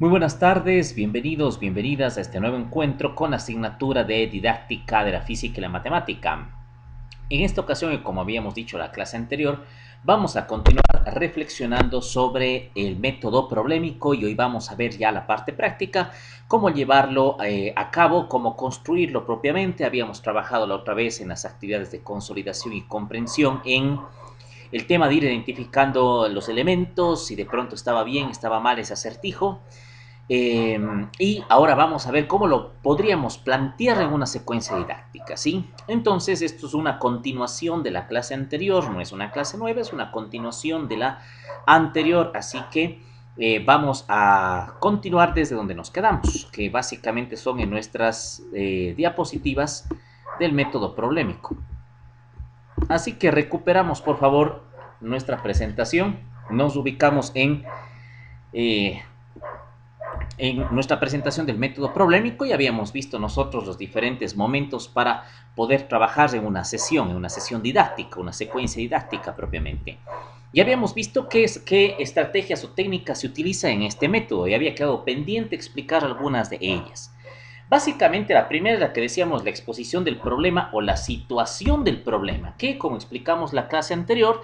Muy buenas tardes, bienvenidos, bienvenidas a este nuevo encuentro con la asignatura de didáctica de la física y la matemática. En esta ocasión, y como habíamos dicho en la clase anterior, vamos a continuar reflexionando sobre el método problemático y hoy vamos a ver ya la parte práctica, cómo llevarlo a cabo, cómo construirlo propiamente. Habíamos trabajado la otra vez en las actividades de consolidación y comprensión en el tema de ir identificando los elementos, si de pronto estaba bien, estaba mal ese acertijo. Eh, y ahora vamos a ver cómo lo podríamos plantear en una secuencia didáctica, ¿sí? Entonces, esto es una continuación de la clase anterior, no es una clase nueva, es una continuación de la anterior, así que vamos a continuar desde donde nos quedamos, que básicamente son en nuestras diapositivas del método problemático. Así que recuperamos, por favor, nuestra presentación, nos ubicamos eh, en nuestra presentación del método problemático y habíamos visto nosotros los diferentes momentos para poder trabajar en una sesión didáctica, una secuencia didáctica propiamente. Y habíamos visto qué estrategias o técnicas se utiliza en este método y había quedado pendiente explicar algunas de ellas. Básicamente la primera es la que decíamos, la exposición del problema o la situación del problema, que como explicamos la clase anterior,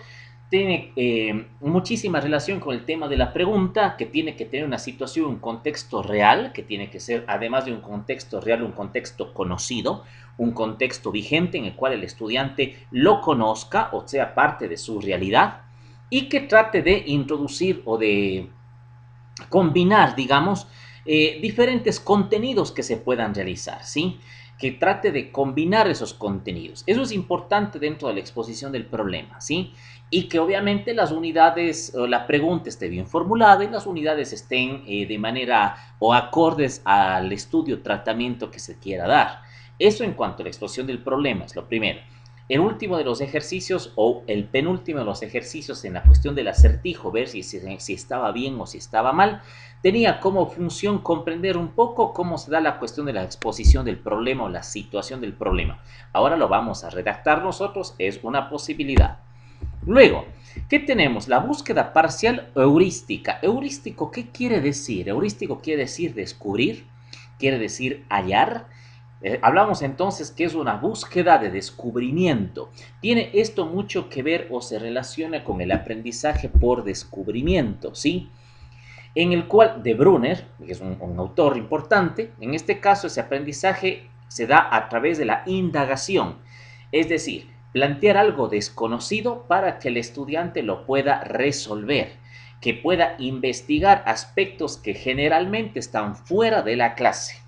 tiene muchísima relación con el tema de la pregunta, que tiene que tener una situación, un contexto real, que tiene que ser, además de un contexto real, un contexto conocido, un contexto vigente en el cual el estudiante lo conozca o sea parte de su realidad y que trate de introducir o de combinar, digamos, diferentes contenidos que se puedan realizar, ¿sí? Que trate de combinar esos contenidos. Eso es importante dentro de la exposición del problema, ¿sí? Y que obviamente las unidades o la pregunta esté bien formulada y las unidades estén de manera o acordes al estudio, tratamiento que se quiera dar. Eso en cuanto a la exposición del problema es lo primero. El último de los ejercicios o el penúltimo de los ejercicios en la cuestión del acertijo, ver si estaba bien o si estaba mal, tenía como función comprender un poco cómo se da la cuestión de la exposición del problema o la situación del problema. Ahora lo vamos a redactar nosotros, es una posibilidad. Luego, ¿qué tenemos? La búsqueda parcial heurística. ¿Heurístico qué quiere decir? Heurístico quiere decir descubrir, quiere decir hallar. Hablamos entonces que es una búsqueda de descubrimiento. Tiene esto mucho que ver o se relaciona con el aprendizaje por descubrimiento, ¿sí? En el cual de Brunner, que es un autor importante, en este caso ese aprendizaje se da a través de la indagación, es decir, plantear algo desconocido para que el estudiante lo pueda resolver, que pueda investigar aspectos que generalmente están fuera de la clase.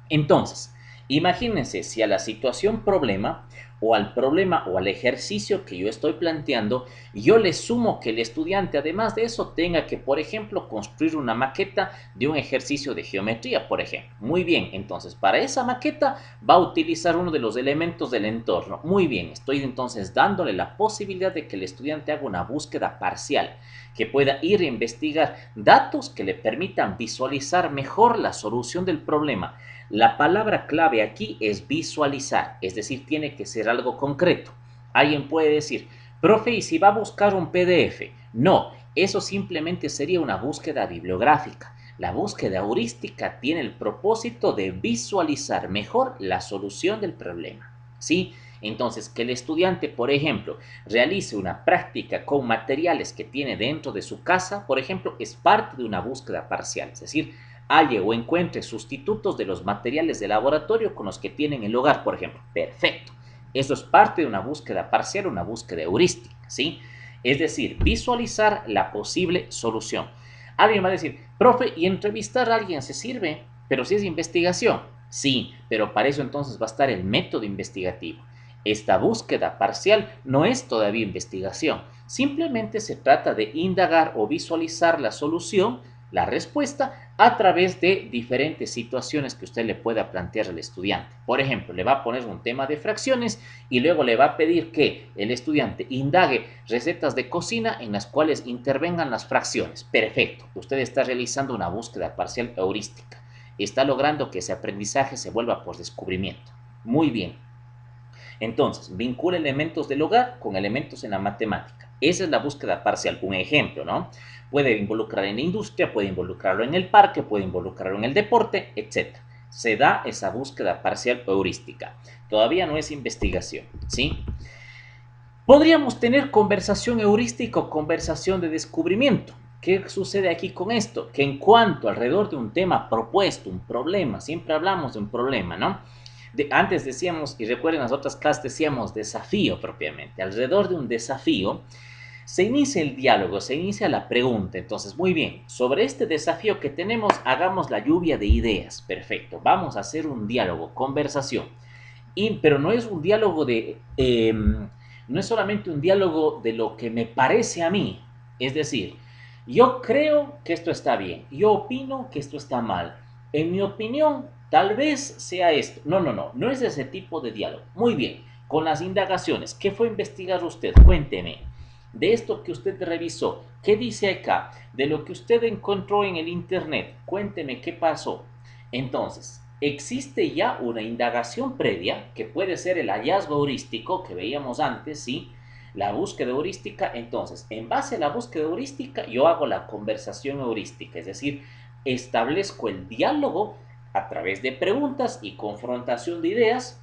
Entonces, imagínense si a la situación problema o al problema o al ejercicio que yo estoy planteando, yo le sumo que el estudiante, además de eso, tenga que, por ejemplo, construir una maqueta de un ejercicio de geometría, por ejemplo. Muy bien, entonces para esa maqueta va a utilizar uno de los elementos del entorno. Muy bien, estoy entonces dándole la posibilidad de que el estudiante haga una búsqueda parcial, que pueda ir a investigar datos que le permitan visualizar mejor la solución del problema. La palabra clave aquí es visualizar, es decir, tiene que ser algo concreto. Alguien puede decir, profe, ¿y si va a buscar un PDF? No, eso simplemente sería una búsqueda bibliográfica. La búsqueda heurística tiene el propósito de visualizar mejor la solución del problema. ¿Sí? Entonces, que el estudiante, por ejemplo, realice una práctica con materiales que tiene dentro de su casa, por ejemplo, es parte de una búsqueda parcial. Es decir, halle o encuentre sustitutos de los materiales de laboratorio con los que tiene en el hogar, por ejemplo. Perfecto. Eso es parte de una búsqueda parcial, una búsqueda heurística, ¿sí? Es decir, visualizar la posible solución. Alguien va a decir, profe, ¿y entrevistar a alguien se sirve? Pero si es investigación. Sí, pero para eso entonces va a estar el método investigativo. Esta búsqueda parcial no es todavía investigación, simplemente se trata de indagar o visualizar la solución, la respuesta, a través de diferentes situaciones que usted le pueda plantear al estudiante. Por ejemplo, le va a poner un tema de fracciones y luego le va a pedir que el estudiante indague recetas de cocina en las cuales intervengan las fracciones. Perfecto, usted está realizando una búsqueda parcial heurística. Está logrando que ese aprendizaje se vuelva por descubrimiento. Muy bien. Entonces, vincula elementos del hogar con elementos en la matemática. Esa es la búsqueda parcial, un ejemplo, ¿no? Puede involucrar en la industria, puede involucrarlo en el parque, puede involucrarlo en el deporte, etc. Se da esa búsqueda parcial heurística. Todavía no es investigación, ¿sí? Podríamos tener conversación heurística o conversación de descubrimiento. ¿Qué sucede aquí con esto? Que en cuanto alrededor de un tema propuesto, un problema, siempre hablamos de un problema, ¿no? Antes decíamos, y recuerden las otras clases decíamos desafío propiamente. Alrededor de un desafío se inicia el diálogo, se inicia la pregunta. Entonces, muy bien, sobre este desafío que tenemos, hagamos la lluvia de ideas. Perfecto, vamos a hacer un diálogo, conversación. Pero no es un diálogo no es solamente un diálogo de lo que me parece a mí. Es decir, yo creo que esto está bien, yo opino que esto está mal. En mi opinión, tal vez sea esto. No, no, no, no es ese tipo de diálogo. Muy bien, con las indagaciones, ¿qué fue a investigar usted? Cuénteme. De esto que usted revisó, ¿qué dice acá? De lo que usted encontró en el internet, cuénteme qué pasó. Entonces, existe ya una indagación previa, que puede ser el hallazgo heurístico que veíamos antes, ¿sí? La búsqueda heurística. Entonces, en base a la búsqueda heurística, yo hago la conversación heurística, es decir, establezco el diálogo a través de preguntas y confrontación de ideas,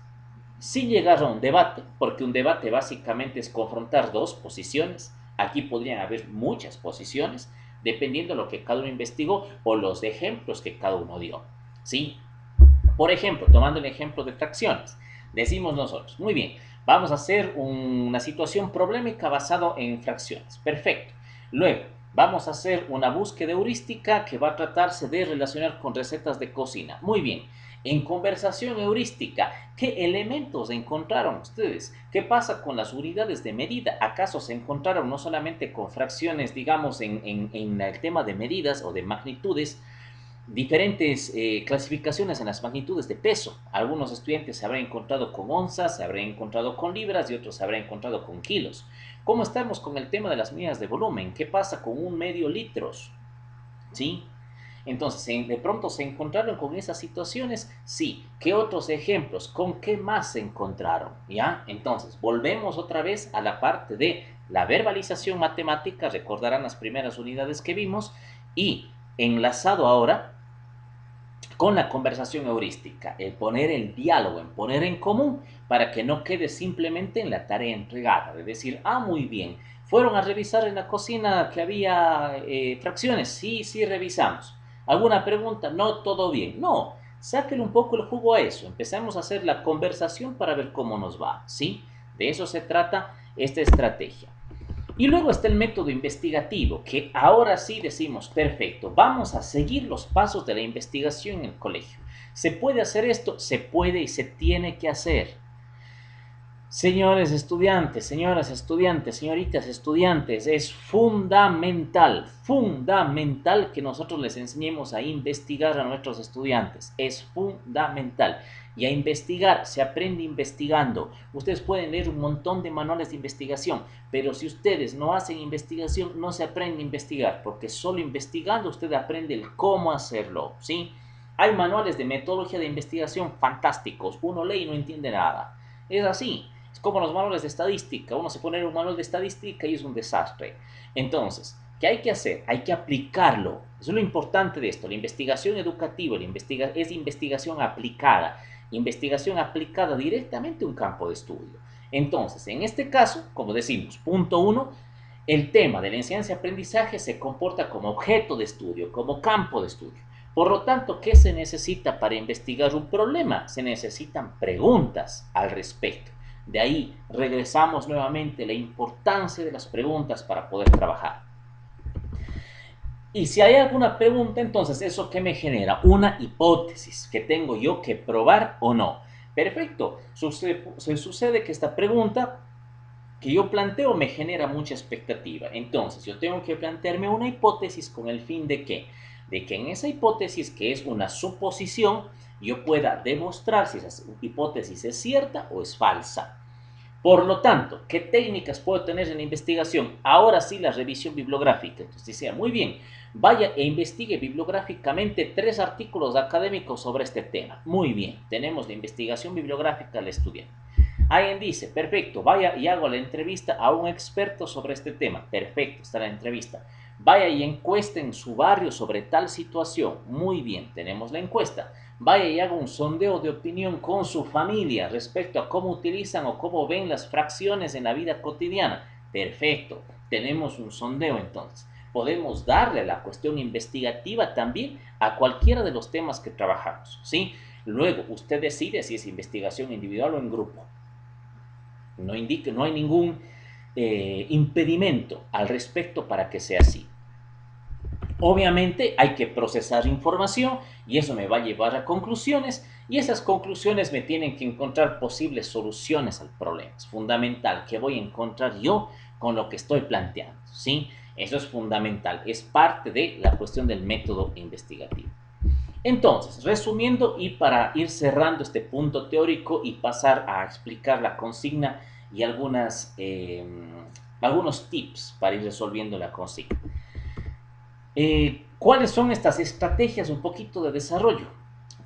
sin llegar a un debate, porque un debate básicamente es confrontar dos posiciones. Aquí podrían haber muchas posiciones, dependiendo de lo que cada uno investigó o los ejemplos que cada uno dio, ¿sí? Por ejemplo, tomando el ejemplo de fracciones, decimos nosotros, muy bien, vamos a hacer una situación problemática basada en fracciones. Perfecto. Luego, vamos a hacer una búsqueda heurística que va a tratarse de relacionar con recetas de cocina. Muy bien. En conversación heurística, ¿qué elementos encontraron ustedes? ¿Qué pasa con las unidades de medida? ¿Acaso se encontraron no solamente con fracciones, digamos, en el tema de medidas o de magnitudes, diferentes clasificaciones en las magnitudes de peso? Algunos estudiantes se habrán encontrado con onzas, se habrán encontrado con libras y otros se habrán encontrado con kilos. ¿Cómo estamos con el tema de las medidas de volumen? ¿Qué pasa con un medio litros? ¿Sí? Entonces, de pronto se encontraron con esas situaciones, sí. ¿Qué otros ejemplos? ¿Con qué más se encontraron? ¿Ya? Entonces, volvemos otra vez a la parte de la verbalización matemática, recordarán las primeras unidades que vimos, y enlazado ahora con la conversación heurística, el poner el diálogo, en poner en común, para que no quede simplemente en la tarea entregada, de decir, ah, muy bien, fueron a revisar en la cocina que había fracciones, sí, sí, revisamos. ¿Alguna pregunta? No, todo bien. No, sáquenle un poco el jugo a eso, empecemos a hacer la conversación para ver cómo nos va, ¿sí? De eso se trata esta estrategia. Y luego está el método investigativo, que ahora sí decimos, perfecto, vamos a seguir los pasos de la investigación en el colegio. ¿Se puede hacer esto? Se puede y se tiene que hacer. Señores estudiantes, señoras estudiantes, señoritas estudiantes, es fundamental, fundamental que nosotros les enseñemos a investigar a nuestros estudiantes. Es fundamental. Y a investigar, se aprende investigando. Ustedes pueden leer un montón de manuales de investigación, pero si ustedes no hacen investigación, no se aprende a investigar, porque solo investigando usted aprende el cómo hacerlo, ¿sí? Hay manuales de metodología de investigación fantásticos. Uno lee y no entiende nada. Es así. Es como los manuales de estadística. Uno se pone en un manual de estadística y es un desastre. Entonces, ¿qué hay que hacer? Hay que aplicarlo. Eso es lo importante de esto. La investigación educativa es investigación aplicada. Investigación aplicada directamente a un campo de estudio. Entonces, en este caso, como decimos, punto uno, el tema de la enseñanza-aprendizaje se comporta como objeto de estudio, como campo de estudio. Por lo tanto, ¿qué se necesita para investigar un problema? Se necesitan preguntas al respecto. De ahí regresamos nuevamente a la importancia de las preguntas para poder trabajar. Y si hay alguna pregunta, entonces, ¿eso qué me genera? Una hipótesis que tengo yo que probar o no. Perfecto. Sucede que esta pregunta que yo planteo me genera mucha expectativa. Entonces, yo tengo que plantearme una hipótesis con el fin de qué? De que en esa hipótesis, que es una suposición, yo pueda demostrar si esa hipótesis es cierta o es falsa. Por lo tanto, ¿qué técnicas puedo tener en la investigación? Ahora sí, la revisión bibliográfica. Entonces, decía, muy bien, vaya e investigue bibliográficamente 3 artículos académicos sobre este tema. Muy bien, tenemos la investigación bibliográfica al estudiante. Alguien dice, perfecto, vaya y hago la entrevista a un experto sobre este tema. Perfecto, está la entrevista. Vaya y encueste en su barrio sobre tal situación. Muy bien, tenemos la encuesta. Vaya y haga un sondeo de opinión con su familia respecto a cómo utilizan o cómo ven las fracciones en la vida cotidiana. Perfecto, tenemos un sondeo entonces. Podemos darle la cuestión investigativa también a cualquiera de los temas que trabajamos, ¿sí? Luego, usted decide si es investigación individual o en grupo. No hay ningún impedimento al respecto para que sea así. Obviamente hay que procesar información y eso me va a llevar a conclusiones y esas conclusiones me tienen que encontrar posibles soluciones al problema. Es fundamental que voy a encontrar yo con lo que estoy planteando, ¿sí? Eso es fundamental, es parte de la cuestión del método investigativo. Entonces, resumiendo y para ir cerrando este punto teórico y pasar a explicar la consigna y algunos tips para ir resolviendo la consigna. ¿Cuáles son estas estrategias un poquito de desarrollo?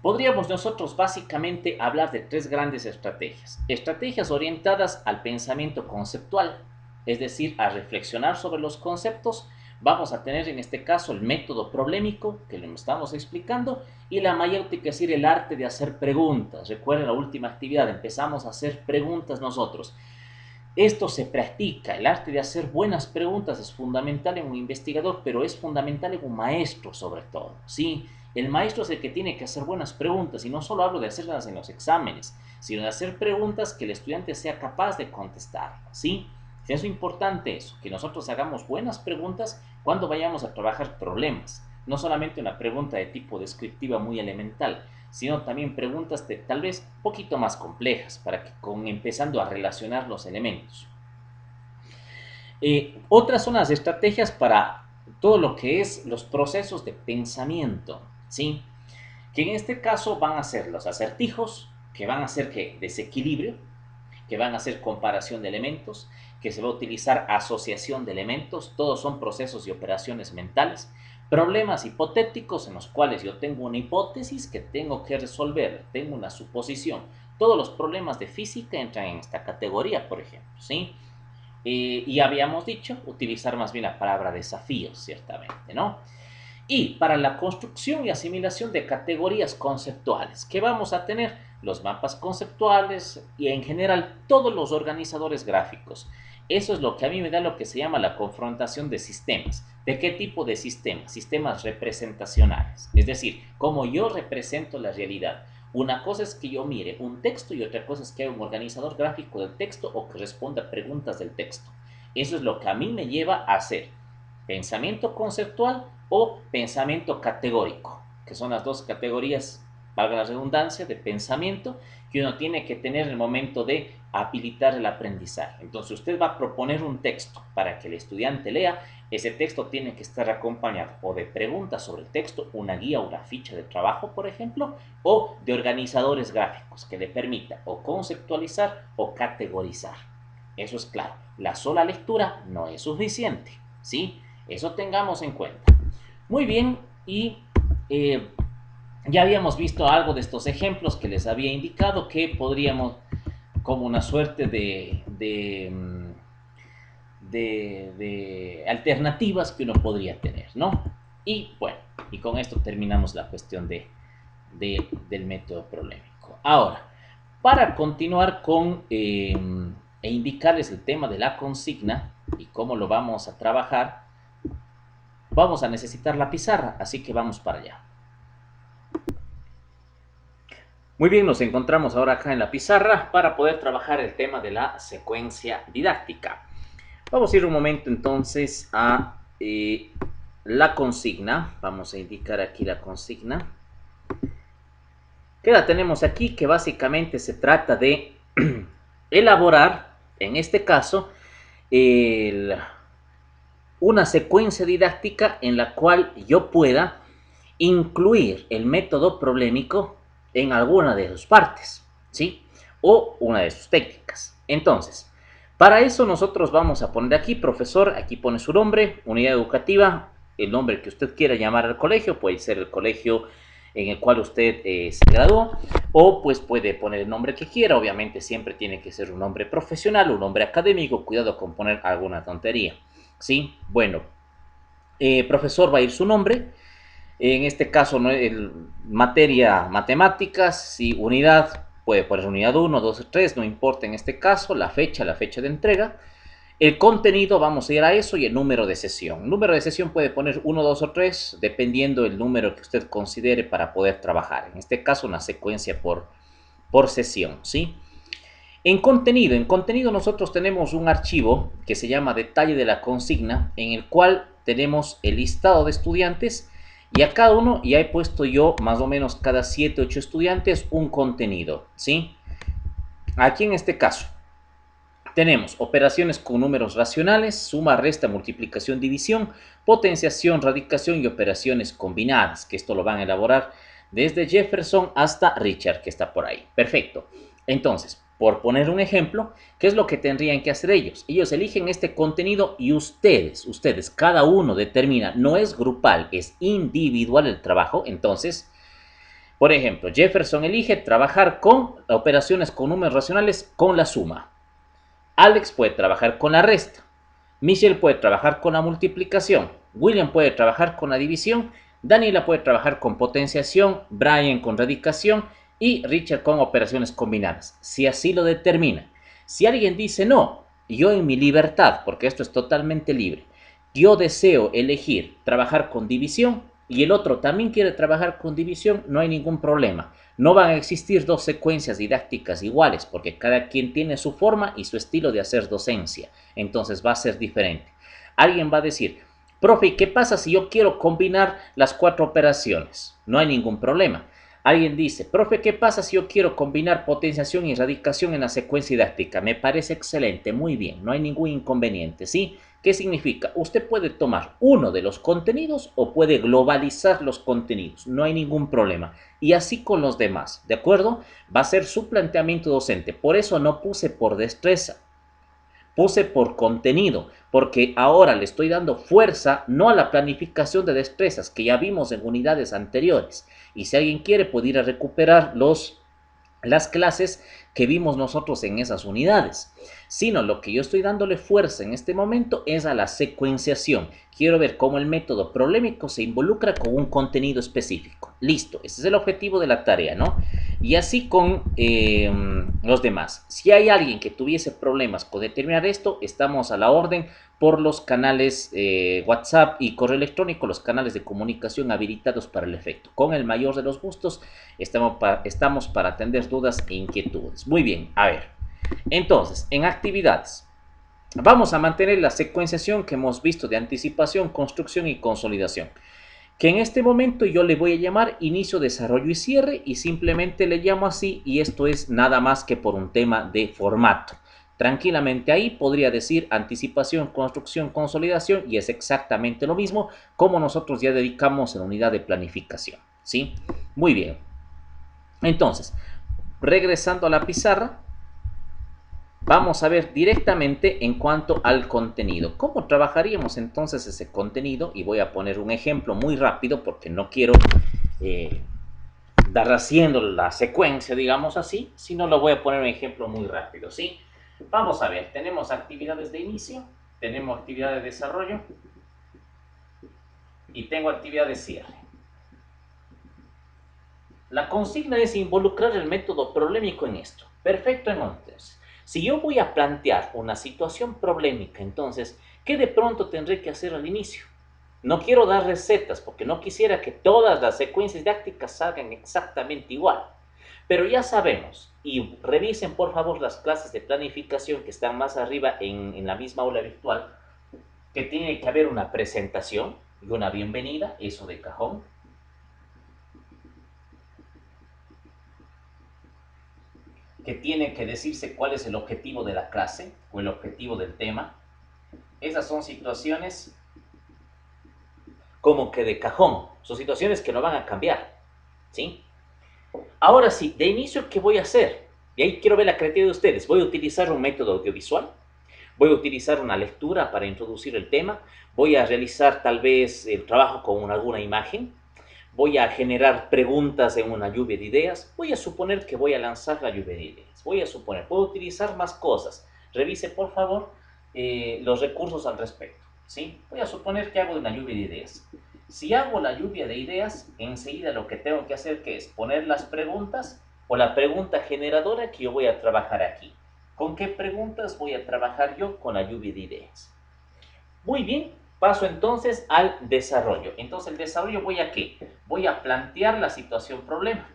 Podríamos nosotros básicamente hablar de tres grandes estrategias. Estrategias orientadas al pensamiento conceptual, es decir, a reflexionar sobre los conceptos. Vamos a tener en este caso el método problemático, que lo estamos explicando, y la mayéutica, es decir, el arte de hacer preguntas. Recuerden la última actividad, empezamos a hacer preguntas nosotros. Esto se practica, el arte de hacer buenas preguntas es fundamental en un investigador, pero es fundamental en un maestro sobre todo, ¿sí? El maestro es el que tiene que hacer buenas preguntas, y no solo hablo de hacerlas en los exámenes, sino de hacer preguntas que el estudiante sea capaz de contestar, ¿sí? Es importante eso, que nosotros hagamos buenas preguntas cuando vayamos a trabajar problemas, no solamente una pregunta de tipo descriptiva muy elemental, sino también preguntas tal vez un poquito más complejas, para que empezando a relacionar los elementos. Otras son las estrategias para todo lo que es los procesos de pensamiento, ¿sí? Que en este caso van a ser los acertijos, que van a ser desequilibrio, que van a ser comparación de elementos, que se va a utilizar asociación de elementos, todos son procesos y operaciones mentales, problemas hipotéticos en los cuales yo tengo una hipótesis que tengo que resolver, tengo una suposición. Todos los problemas de física entran en esta categoría, por ejemplo, ¿sí? Y habíamos dicho utilizar más bien la palabra desafíos, ciertamente, ¿no? Y para la construcción y asimilación de categorías conceptuales, que vamos a tener los mapas conceptuales y en general todos los organizadores gráficos. Eso es lo que a mí me da lo que se llama la confrontación de sistemas. ¿De qué tipo de sistemas? Sistemas representacionales, es decir, cómo yo represento la realidad. Una cosa es que yo mire un texto y otra cosa es que haya un organizador gráfico del texto o que responda a preguntas del texto. Eso es lo que a mí me lleva a hacer pensamiento conceptual o pensamiento categórico, que son las dos categorías, valga la redundancia, de pensamiento que uno tiene que tener en el momento de habilitar el aprendizaje. Entonces usted va a proponer un texto para que el estudiante lea. Ese texto tiene que estar acompañado o de preguntas sobre el texto, una guía o una ficha de trabajo, por ejemplo, o de organizadores gráficos que le permita o conceptualizar o categorizar. Eso es claro. La sola lectura no es suficiente, ¿sí? Eso tengamos en cuenta. Muy bien, y ya habíamos visto algo de estos ejemplos que les había indicado que podríamos, como una suerte de alternativas que uno podría tener, ¿no? Y bueno, y con esto terminamos la cuestión del método problemático. Ahora, para continuar con e indicarles el tema de la consigna y cómo lo vamos a trabajar, vamos a necesitar la pizarra, así que vamos para allá. Muy bien, nos encontramos ahora acá en la pizarra para poder trabajar el tema de la secuencia didáctica. Vamos a ir un momento entonces a la consigna. Vamos a indicar aquí la consigna. Que la tenemos aquí, que básicamente se trata de elaborar, en este caso, una secuencia didáctica en la cual yo pueda incluir el método problemático en alguna de sus partes, ¿sí? O una de sus técnicas. Entonces, para eso nosotros vamos a poner aquí, profesor, aquí pone su nombre, unidad educativa, el nombre que usted quiera llamar al colegio, puede ser el colegio en el cual usted se graduó. o pues puede poner el nombre que quiera, obviamente siempre tiene que ser un nombre profesional, un nombre académico, cuidado con poner alguna tontería, ¿sí? Bueno, profesor va a ir su nombre, en este caso, ¿no? Materia matemáticas y unidad, puede poner unidad 1, 2, 3, no importa en este caso, la fecha de entrega. El contenido, vamos a ir a eso y el número de sesión. El número de sesión puede poner 1, 2 o 3, dependiendo del número que usted considere para poder trabajar. En este caso, una secuencia por sesión, ¿sí? En contenido nosotros tenemos un archivo que se llama detalle de la consigna, en el cual tenemos el listado de estudiantes y a cada uno ya he puesto yo más o menos cada 7, 8 estudiantes un contenido, ¿sí? Aquí en este caso tenemos operaciones con números racionales, suma, resta, multiplicación, división, potenciación, radicación y operaciones combinadas, que esto lo van a elaborar desde Jefferson hasta Richard, que está por ahí. Perfecto. Entonces, por poner un ejemplo, ¿qué es lo que tendrían que hacer ellos? Ellos eligen este contenido y ustedes, cada uno determina, no es grupal, es individual el trabajo. Entonces, por ejemplo, Jefferson elige trabajar con operaciones con números racionales con la suma. Alex puede trabajar con la resta, Michelle puede trabajar con la multiplicación, William puede trabajar con la división, Daniela puede trabajar con potenciación, Brian con radicación y Richard con operaciones combinadas, si así lo determina. Si alguien dice no, yo en mi libertad, porque esto es totalmente libre, yo deseo elegir trabajar con división y el otro también quiere trabajar con división, no hay ningún problema. No van a existir dos secuencias didácticas iguales porque cada quien tiene su forma y su estilo de hacer docencia. Entonces va a ser diferente. Alguien va a decir, profe, ¿qué pasa si yo quiero combinar las 4 operaciones? No hay ningún problema. Alguien dice, profe, ¿qué pasa si yo quiero combinar potenciación y radicación en la secuencia didáctica? Me parece excelente, muy bien, no hay ningún inconveniente, ¿sí? ¿Qué significa? Usted puede tomar uno de los contenidos o puede globalizar los contenidos, no hay ningún problema. Y así con los demás, ¿de acuerdo? Va a ser su planteamiento docente. Por eso no puse por destreza, puse por contenido, porque ahora le estoy dando fuerza no a la planificación de destrezas que ya vimos en unidades anteriores. Y si alguien quiere puede ir a recuperar las clases que vimos nosotros en esas unidades, sino lo que yo estoy dándole fuerza en este momento es a la secuenciación. Quiero ver cómo el método problemático se involucra con un contenido específico. Listo, ese es el objetivo de la tarea, ¿no? Y así con los demás. Si hay alguien que tuviese problemas con determinar esto, estamos a la orden por los canales WhatsApp y correo electrónico, los canales de comunicación habilitados para el efecto. Con el mayor de los gustos, estamos para atender dudas e inquietudes. Muy bien, a ver. Entonces, en actividades, vamos a mantener la secuenciación que hemos visto de anticipación, construcción y consolidación, que en este momento yo le voy a llamar inicio, desarrollo y cierre, y simplemente le llamo así, y esto es nada más que por un tema de formato. Tranquilamente ahí podría decir anticipación, construcción, consolidación, y es exactamente lo mismo como nosotros ya dedicamos en la unidad de planificación, ¿sí? Muy bien. Entonces, regresando a la pizarra, vamos a ver directamente en cuanto al contenido. ¿Cómo trabajaríamos entonces ese contenido? Y voy a poner un ejemplo muy rápido porque no quiero dar haciendo la secuencia, digamos así, sino lo voy a poner un ejemplo muy rápido, ¿sí? Vamos a ver, tenemos actividades de inicio, tenemos actividad de desarrollo y tengo actividad de cierre. La consigna es involucrar el método problemático en esto. Perfecto, entonces. Si yo voy a plantear una situación problemática, entonces, ¿qué de pronto tendré que hacer al inicio? No quiero dar recetas porque no quisiera que todas las secuencias didácticas salgan exactamente igual. Pero ya sabemos, y revisen por favor las clases de planificación que están más arriba en la misma aula virtual, que tiene que haber una presentación y una bienvenida, eso de cajón. Que tiene que decirse cuál es el objetivo de la clase o el objetivo del tema. Esas son situaciones como que de cajón, son situaciones que no van a cambiar, ¿sí? Ahora sí, de inicio, ¿qué voy a hacer? Y ahí quiero ver la creatividad de ustedes. Voy a utilizar un método audiovisual, voy a utilizar una lectura para introducir el tema, voy a realizar tal vez el trabajo con alguna imagen, voy a generar preguntas en una lluvia de ideas, voy a suponer que voy a lanzar la lluvia de ideas, voy a suponer, puedo utilizar más cosas. Revise por favor los recursos al respecto, ¿sí? Voy a suponer que hago una lluvia de ideas. Si hago la lluvia de ideas, enseguida lo que tengo que hacer que es poner las preguntas o la pregunta generadora que yo voy a trabajar aquí. ¿Con qué preguntas voy a trabajar yo con la lluvia de ideas? Muy bien, paso entonces al desarrollo. Entonces el desarrollo voy a ¿qué? Voy a plantear la situación problema.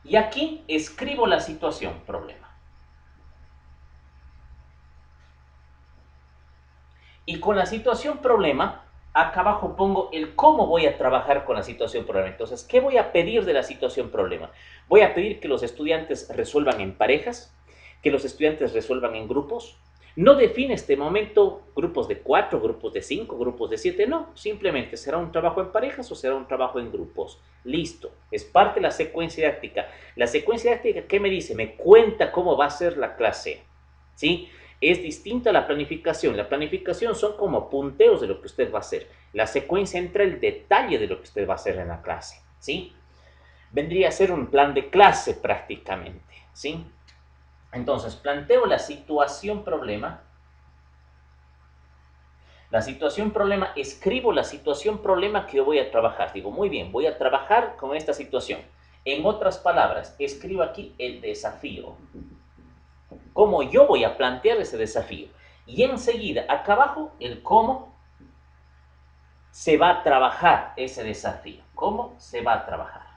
Y aquí escribo la situación problema. Y con la situación problema, acá abajo pongo el cómo voy a trabajar con la situación problema. Entonces, ¿qué voy a pedir de la situación problema? Voy a pedir que los estudiantes resuelvan en parejas, que los estudiantes resuelvan en grupos. No define este momento grupos de 4, grupos de 5, grupos de 7, no. Simplemente será un trabajo en parejas o será un trabajo en grupos. Listo, es parte de la secuencia didáctica. La secuencia didáctica, ¿qué me dice? Me cuenta cómo va a ser la clase, ¿sí? Es distinta a la planificación. La planificación son como punteos de lo que usted va a hacer. La secuencia entra el detalle de lo que usted va a hacer en la clase, ¿sí? Vendría a ser un plan de clase prácticamente, ¿sí? Entonces, planteo la situación problema. La situación problema, escribo la situación problema que yo voy a trabajar. Digo, muy bien, voy a trabajar con esta situación. En otras palabras, escribo aquí el desafío. Cómo yo voy a plantear ese desafío. Y enseguida, acá abajo, el cómo se va a trabajar ese desafío. ¿Cómo se va a trabajar?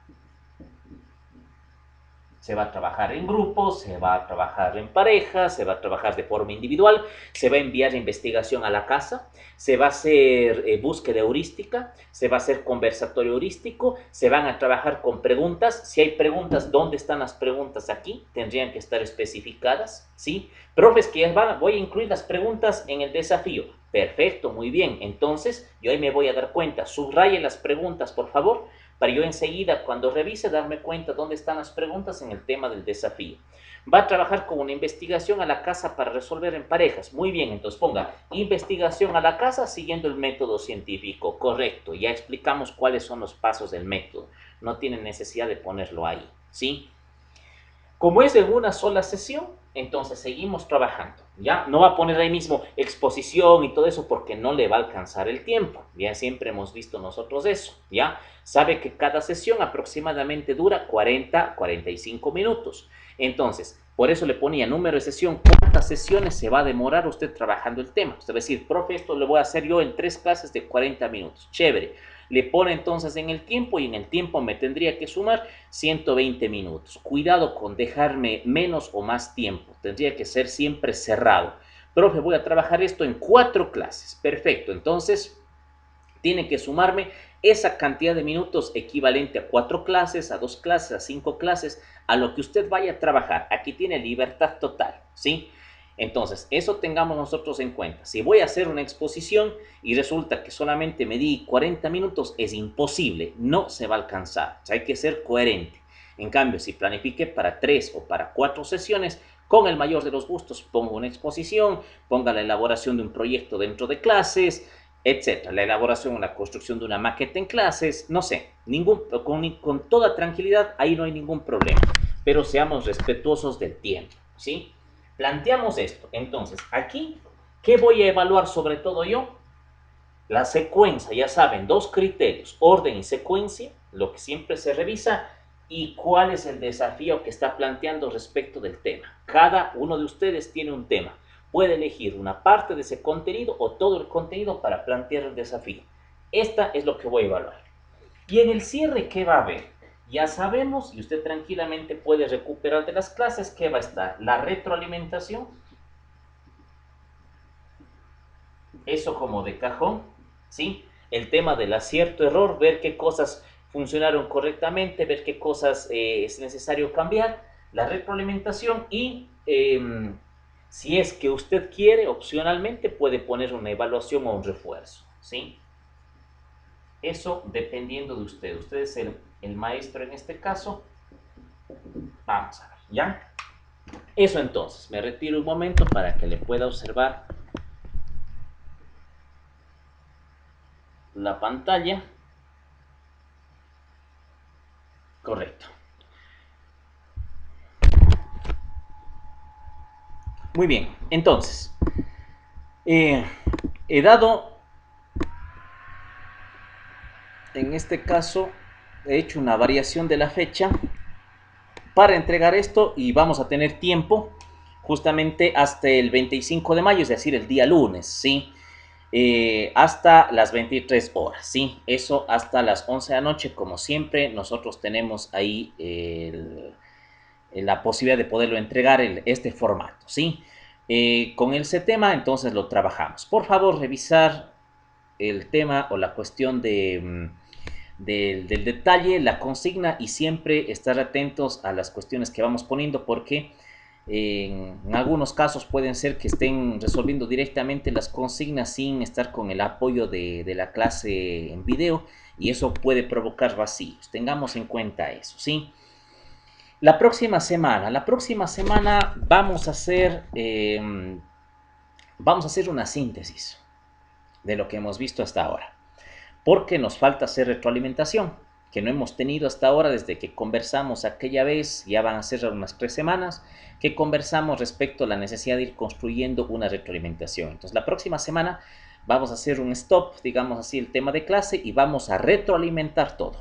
Se va a trabajar en grupos, se va a trabajar en parejas, se va a trabajar de forma individual, se va a enviar investigación a la casa, se va a hacer búsqueda heurística, se va a hacer conversatorio heurístico, se van a trabajar con preguntas. Si hay preguntas, ¿dónde están las preguntas? Aquí tendrían que estar especificadas, ¿sí? Profes, que voy a incluir las preguntas en el desafío. Perfecto, muy bien. Entonces, yo ahí me voy a dar cuenta. Subraye las preguntas, por favor, para yo enseguida, cuando revise, darme cuenta dónde están las preguntas en el tema del desafío. Va a trabajar con una investigación a la casa para resolver en parejas. Muy bien, entonces ponga investigación a la casa siguiendo el método científico. Correcto, ya explicamos cuáles son los pasos del método. No tiene necesidad de ponerlo ahí, ¿sí? Como es en una sola sesión, entonces seguimos trabajando, ¿ya? No va a poner ahí mismo exposición y todo eso porque no le va a alcanzar el tiempo, ya siempre hemos visto nosotros eso, ¿ya? Sabe que cada sesión aproximadamente dura 40-45 minutos. Entonces, por eso le ponía número de sesión, cuántas sesiones se va a demorar usted trabajando el tema. Usted va a decir, profe, esto lo voy a hacer yo en 3 clases de 40 minutos. Chévere. Le pone entonces en el tiempo y en el tiempo me tendría que sumar 120 minutos. Cuidado con dejarme menos o más tiempo. Tendría que ser siempre cerrado. Profe, voy a trabajar esto en 4 clases. Perfecto. Entonces, tiene que sumarme esa cantidad de minutos equivalente a 4 clases, a 2 clases, a 5 clases, a lo que usted vaya a trabajar. Aquí tiene libertad total, ¿sí? Entonces, eso tengamos nosotros en cuenta. Si voy a hacer una exposición y resulta que solamente me di 40 minutos, es imposible, no se va a alcanzar. O sea, hay que ser coherente. En cambio, si planifique para 3 o para 4 sesiones, con el mayor de los gustos, pongo una exposición, ponga la elaboración de un proyecto dentro de clases, etcétera. La elaboración o la construcción de una maqueta en clases, no sé, con toda tranquilidad, ahí no hay ningún problema. Pero seamos respetuosos del tiempo, ¿sí? Planteamos esto. Entonces, aquí, ¿qué voy a evaluar sobre todo yo? La secuencia, ya saben, 2 criterios, orden y secuencia, lo que siempre se revisa, y cuál es el desafío que está planteando respecto del tema. Cada uno de ustedes tiene un tema. Puede elegir una parte de ese contenido o todo el contenido para plantear el desafío. Esta es lo que voy a evaluar. Y en el cierre, ¿qué va a haber? Ya sabemos, y usted tranquilamente puede recuperar de las clases, ¿qué va a estar? La retroalimentación, eso como de cajón, ¿sí? El tema del acierto-error, ver qué cosas funcionaron correctamente, ver qué cosas es necesario cambiar, la retroalimentación y si es que usted quiere, opcionalmente puede poner una evaluación o un refuerzo, ¿sí? Eso dependiendo de usted. Usted es el maestro en este caso. Vamos a ver, ¿ya? Eso entonces, me retiro un momento para que le pueda observar la pantalla. Correcto. Muy bien, entonces, eh, he dado, en este caso, he hecho una variación de la fecha para entregar esto y vamos a tener tiempo justamente hasta el 25 de mayo, es decir, el día lunes, ¿sí? Hasta las 23 horas, ¿sí? Eso hasta las 11 de la noche, como siempre, nosotros tenemos ahí la posibilidad de poderlo entregar en este formato, ¿sí? Con ese tema, entonces lo trabajamos. Por favor, revisar el tema o la cuestión del detalle, la consigna y siempre estar atentos a las cuestiones que vamos poniendo porque en algunos casos pueden ser que estén resolviendo directamente las consignas sin estar con el apoyo de la clase en video y eso puede provocar vacíos. Tengamos en cuenta eso, ¿sí? La próxima semana vamos a hacer una síntesis de lo que hemos visto hasta ahora, porque nos falta hacer retroalimentación, que no hemos tenido hasta ahora desde que conversamos aquella vez, ya van a ser unas 3 semanas, que conversamos respecto a la necesidad de ir construyendo una retroalimentación. Entonces, la próxima semana vamos a hacer un stop, digamos así, el tema de clase y vamos a retroalimentar todo,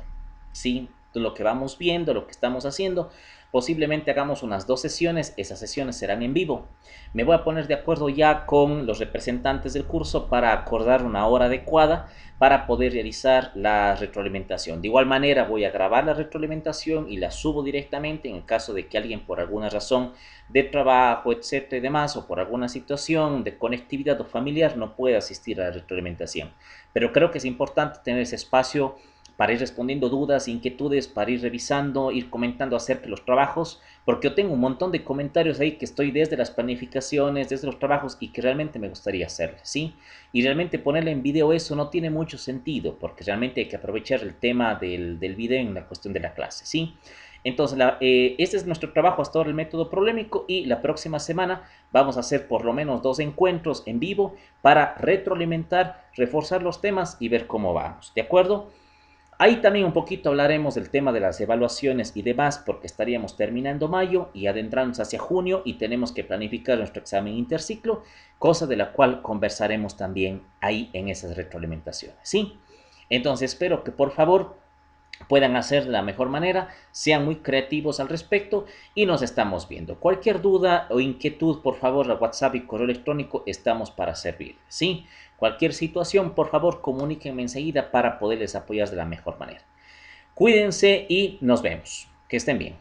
¿sí? Lo que vamos viendo, lo que estamos haciendo. Posiblemente hagamos unas 2 sesiones, esas sesiones serán en vivo. Me voy a poner de acuerdo ya con los representantes del curso para acordar una hora adecuada para poder realizar la retroalimentación. De igual manera voy a grabar la retroalimentación y la subo directamente en el caso de que alguien por alguna razón de trabajo, etcétera y demás, o por alguna situación de conectividad o familiar no pueda asistir a la retroalimentación. Pero creo que es importante tener ese espacio para ir respondiendo dudas, inquietudes, para ir revisando, ir comentando acerca de los trabajos, porque yo tengo un montón de comentarios ahí que estoy desde las planificaciones, desde los trabajos y que realmente me gustaría hacerle, ¿sí? Y realmente ponerle en video eso no tiene mucho sentido, porque realmente hay que aprovechar el tema del video en la cuestión de la clase, ¿sí? Entonces, este es nuestro trabajo hasta ahora, el método problemático, y la próxima semana vamos a hacer por lo menos 2 encuentros en vivo para retroalimentar, reforzar los temas y ver cómo vamos, ¿de acuerdo? Ahí también un poquito hablaremos del tema de las evaluaciones y demás, porque estaríamos terminando mayo y adentrándonos hacia junio y tenemos que planificar nuestro examen interciclo, cosa de la cual conversaremos también ahí en esas retroalimentaciones, ¿sí? Entonces espero que por favor puedan hacer de la mejor manera, sean muy creativos al respecto y nos estamos viendo. Cualquier duda o inquietud, por favor, a WhatsApp y correo electrónico estamos para servir, ¿sí? Cualquier situación, por favor, comuníquenme enseguida para poderles apoyar de la mejor manera. Cuídense y nos vemos. Que estén bien.